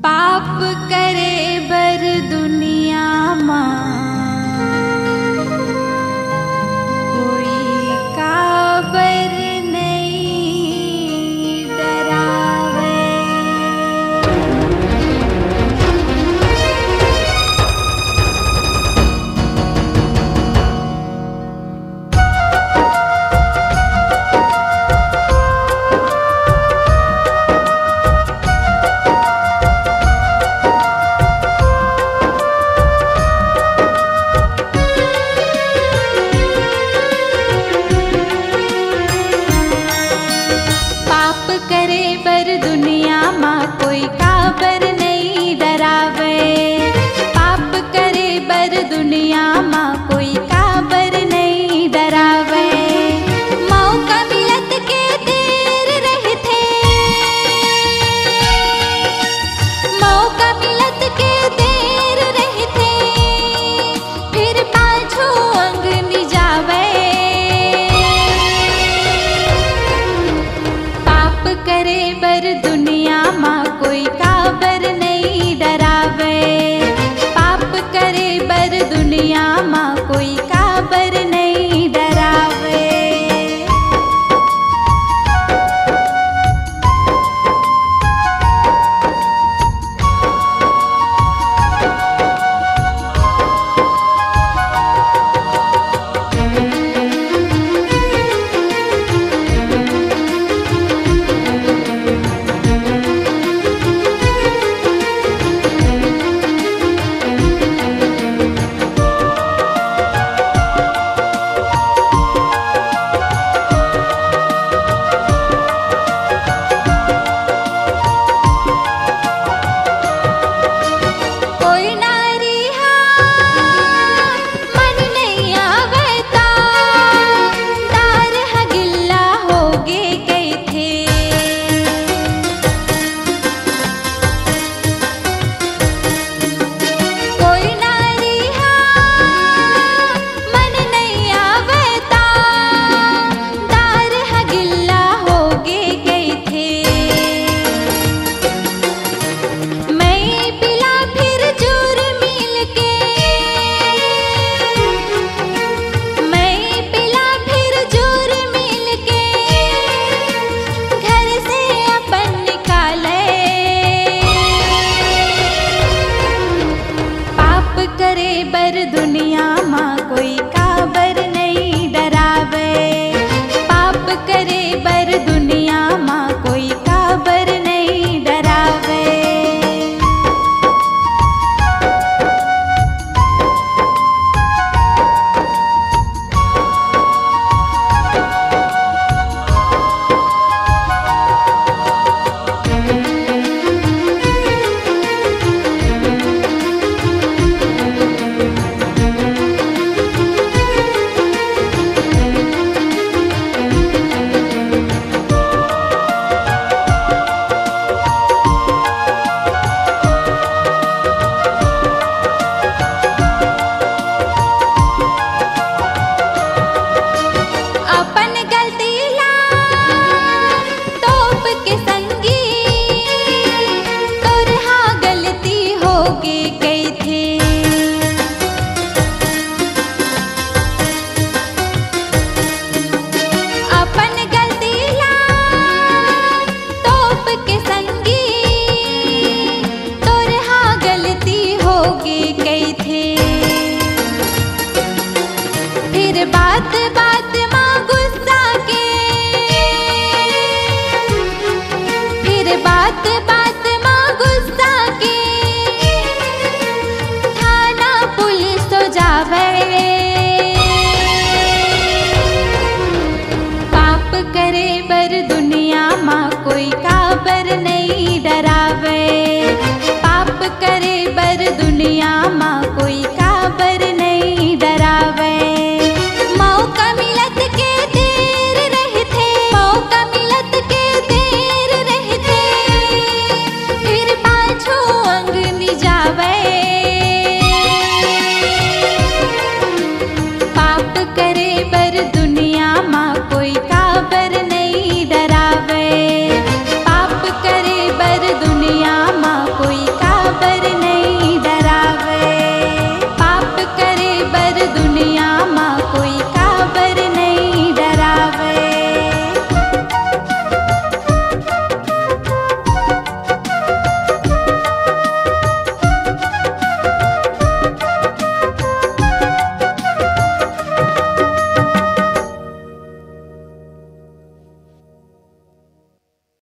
पाप करे बर दुनिया मां कोई काबर नहीं डरावे। करे बर दुनिया मां कोई काबर नहीं डरावे। पाप करे बर दुनिया मां कोई काबर नहीं डरावे। मौका मिलत के देर रहते, मौका मिलत के देर रहते, फिर पाछू अंग निजावे। करे बर दुनिया मां कोई काबर नहीं डरावे। पाप करे बर दुनिया मां कोई काबर नहीं डरावे। करे बर दुनिया मां कोई काबर नहीं डरावे। पाप करे बर दुनिया मां कोई काबर नहीं डरावे। बात बात मां गुस्सा के, फिर बात बात मां गुस्सा के, थाना पुलिस तो जावे। पाप करे बर दुनिया मां कोई काबर नहीं डरावे। पाप करे बर दुनिया मां कोई काबर नहीं डरावे। मौका मिलत के देर रहते, मौका मिलत के देर रहते, फिर पाछू अंग